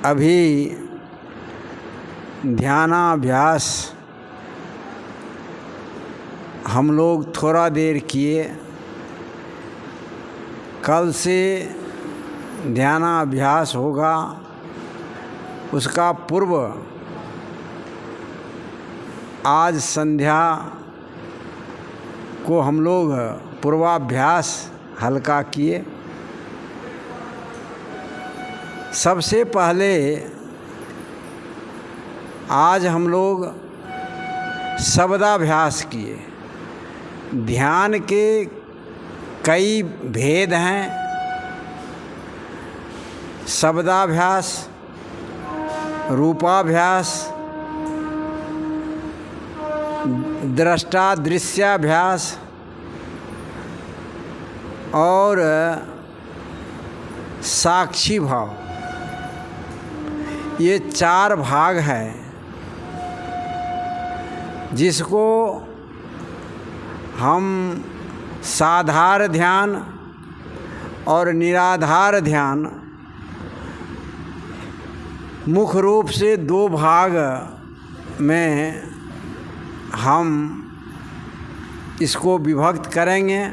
अभी ध्यानाभ्यास हम लोग थोड़ा देर किए। कल से ध्यानाभ्यास होगा, उसका पूर्व आज संध्या को हम लोग पूर्वाभ्यास हल्का किए। सबसे पहले आज हम लोग शब्दाभ्यास किए। ध्यान के कई भेद हैं। शब्दाभ्यास, रूपाभ्यास, दृष्टा दृश्याभ्यास और साक्षी भाव, ये 4 भाग हैं जिसको हम साधार ध्यान और निराधार ध्यान मुख्य रूप से 2 भाग में हम इसको विभक्त करेंगे।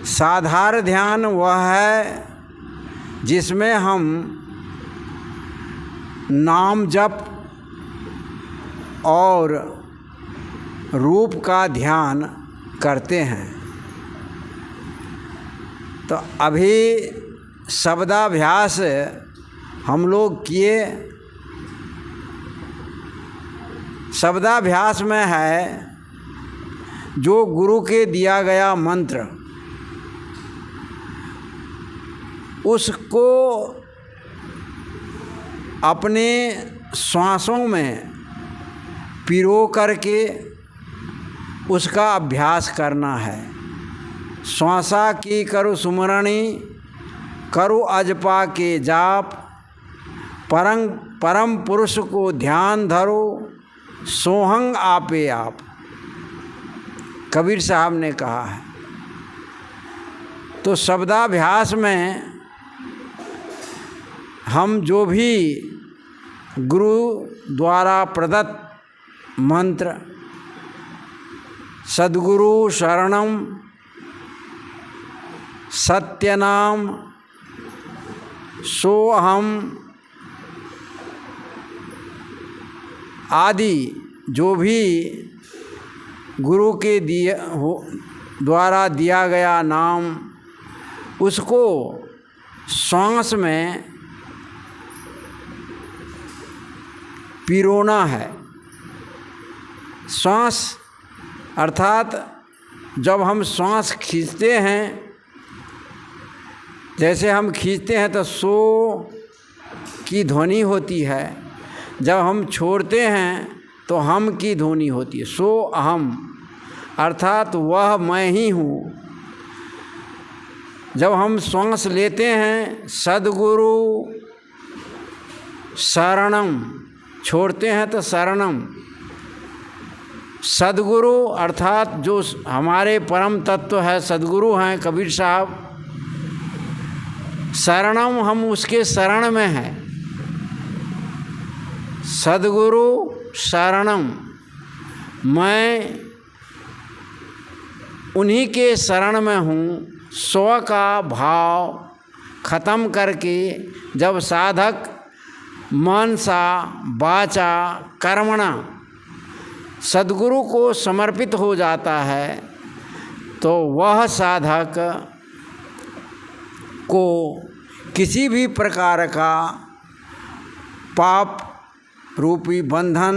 साधार ध्यान वह है जिसमें हम नाम जप और रूप का ध्यान करते हैं। तो अभी शब्दाभ्यास हम लोग किए। शब्दाभ्यास में है जो गुरु के दिया गया मंत्र, उसको अपने श्वासों में पिरो करके उसका अभ्यास करना है। श्वासा की करु सुमरणी, करु अजपा के जाप, परम पुरुष को ध्यान धरो, सोहंग आपे आप, कबीर साहब ने कहा है। तो शब्दाभ्यास में हम जो भी गुरु द्वारा प्रदत्त मंत्र, सद्गुरु शरणम, सत्यनाम, सोहम आदि जो भी गुरु के द्वारा दिया गया नाम, उसको श्वास में पिरोना है। श्वास अर्थात जब हम श्वास खींचते हैं, जैसे हम खींचते हैं तो सो की ध्वनि होती है, जब हम छोड़ते हैं तो हम की ध्वनि होती है। सो अहम अर्थात वह मैं ही हूँ। जब हम श्वास लेते हैं सद्गुरु शरणम, छोड़ते हैं तो शरणम। सद्गुरु अर्थात जो हमारे परम तत्व है, सद्गुरु हैं कबीर साहब। शरणम, हम उसके शरण में हैं। सद्गुरु शरणम, मैं उन्हीं के शरण में हूँ। स्व का भाव ख़त्म करके जब साधक मनसा वाचा कर्मणा सद्गुरु को समर्पित हो जाता है, तो वह साधक को किसी भी प्रकार का पाप रूपी बंधन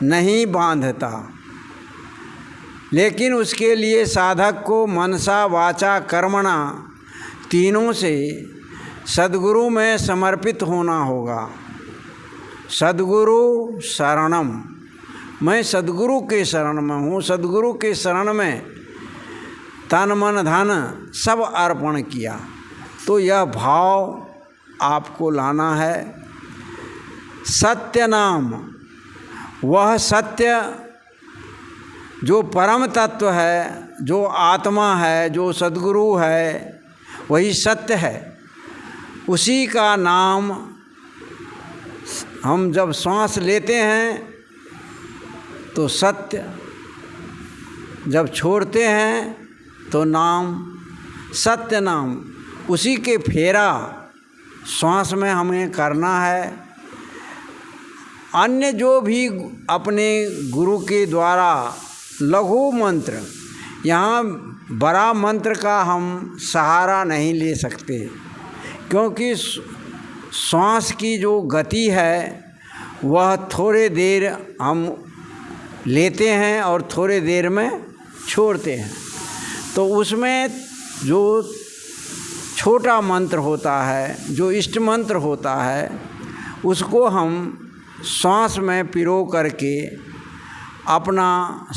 नहीं बांधता। लेकिन उसके लिए साधक को मनसा वाचा कर्मणा तीनों से सद्गुरु में समर्पित होना होगा। सद्गुरु शरणम, मैं सद्गुरु के शरण में हूँ। सद्गुरु के शरण में तन मन धन सब अर्पण किया। तो यह भाव आपको लाना है। सत्य नाम, वह सत्य जो परम तत्व है, जो आत्मा है, जो सद्गुरु है, वही सत्य है। उसी का नाम हम जब श्वास लेते हैं तो सत्य, जब छोड़ते हैं तो नाम, सत्य नाम, उसी के फेरा श्वास में हमें करना है। अन्य जो भी अपने गुरु के द्वारा लघु मंत्र, यहाँ बड़ा मंत्र का हम सहारा नहीं ले सकते, क्योंकि श्वास की जो गति है वह थोड़े देर हम लेते हैं और थोड़े देर में छोड़ते हैं। तो उसमें जो छोटा मंत्र होता है, जो इष्ट मंत्र होता है, उसको हम श्वास में पिरो करके अपना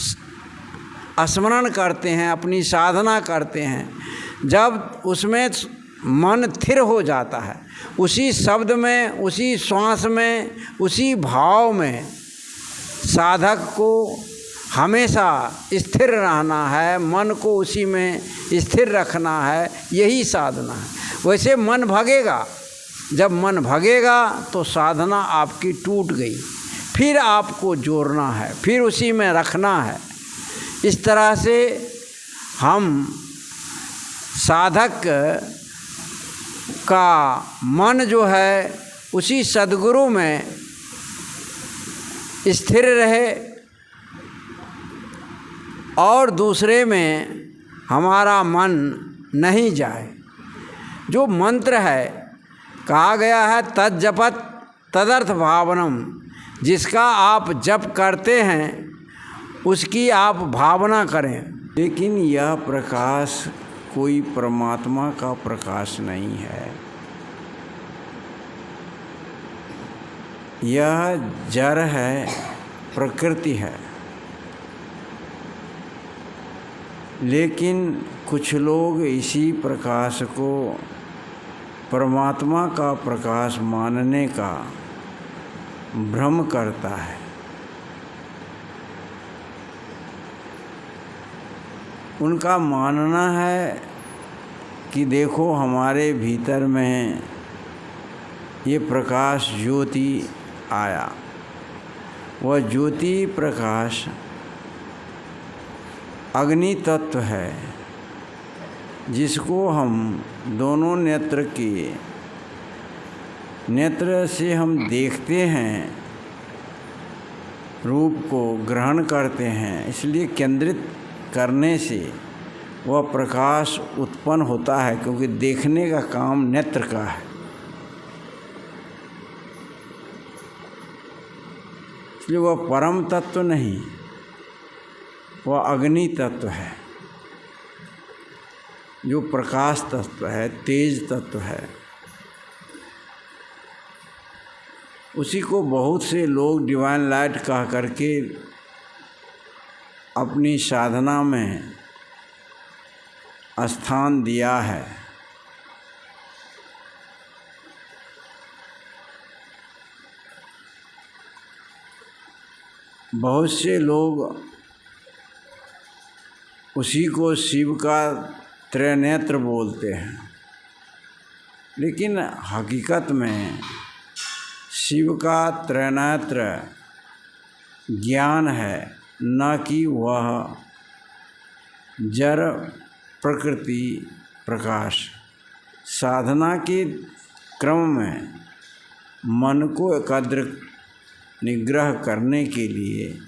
स्मरण करते हैं, अपनी साधना करते हैं। जब उसमें मन स्थिर हो जाता है, उसी शब्द में, उसी श्वास में, उसी भाव में साधक को हमेशा स्थिर रहना है, मन को उसी में स्थिर रखना है, यही साधना है। वैसे मन भगेगा, जब मन भगेगा तो साधना आपकी टूट गई, फिर आपको जोड़ना है, फिर उसी में रखना है। इस तरह से हम साधक का मन जो है उसी सद्गुरु में स्थिर रहे और दूसरे में हमारा मन नहीं जाए। जो मंत्र है, कहा गया है तज्जपत तदर्थ भावनम, जिसका आप जप करते हैं उसकी आप भावना करें। लेकिन यह प्रकाश कोई परमात्मा का प्रकाश नहीं है, यह जड़ है, प्रकृति है। लेकिन कुछ लोग इसी प्रकाश को परमात्मा का प्रकाश मानने का भ्रम करता है। उनका मानना है कि देखो हमारे भीतर में ये प्रकाश ज्योति आया, वह ज्योति प्रकाश अग्नि तत्व है, जिसको हम दोनों नेत्र से हम देखते हैं, रूप को ग्रहण करते हैं। इसलिए केंद्रित करने से वह प्रकाश उत्पन्न होता है, क्योंकि देखने का काम नेत्र का है। इसलिए वह परम तत्व नहीं, वह अग्नि तत्व है, जो प्रकाश तत्व है, तेज तत्व है। उसी को बहुत से लोग डिवाइन लाइट कह करके अपनी साधना में स्थान दिया है। बहुत से लोग उसी को शिव का त्रिनेत्र बोलते हैं, लेकिन हकीकत में शिव का त्रिनेत्र ज्ञान है, न कि वह जड़ प्रकृति प्रकाश। साधना के क्रम में मन को एकाग्र निग्रह करने के लिए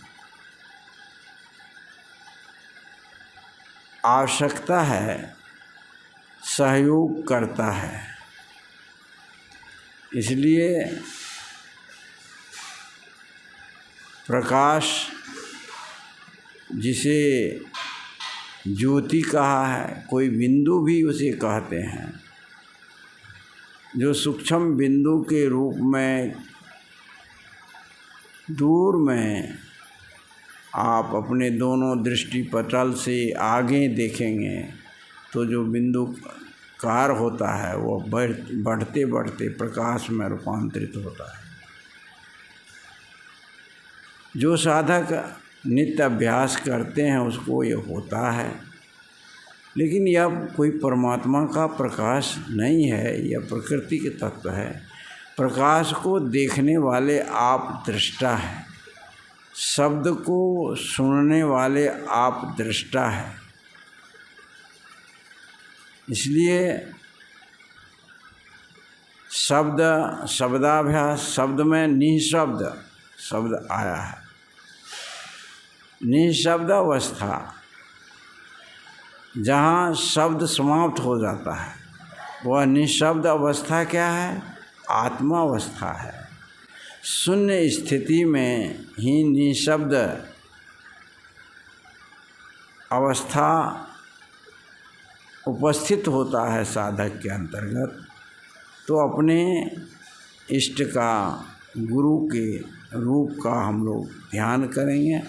आवश्यकता है, सहयोग करता है। इसलिए प्रकाश जिसे ज्योति कहा है, कोई बिंदु भी उसे कहते हैं, जो सूक्ष्म बिंदु के रूप में दूर में आप अपने दोनों दृष्टि पटल से आगे देखेंगे तो जो बिंदु कार होता है वो बढ़ते बढ़ते प्रकाश में रूपांतरित होता है। जो साधक नित्य अभ्यास करते हैं उसको ये होता है। लेकिन यह कोई परमात्मा का प्रकाश नहीं है, यह प्रकृति के तत्व है। प्रकाश को देखने वाले आप दृष्टा है, शब्द को सुनने वाले आप दृष्टा है। इसलिए शब्द, शब्दाभ्यास, शब्द में निःशब्द शब्द आया है। निःशब्द अवस्था, जहाँ शब्द समाप्त हो जाता है, वह निःशब्द अवस्था क्या है? आत्मा अवस्था है। शून्य स्थिति में ही निःशब्द अवस्था उपस्थित होता है साधक के अंतर्गत। तो अपने इष्ट का, गुरु के रूप का हम लोग ध्यान करेंगे।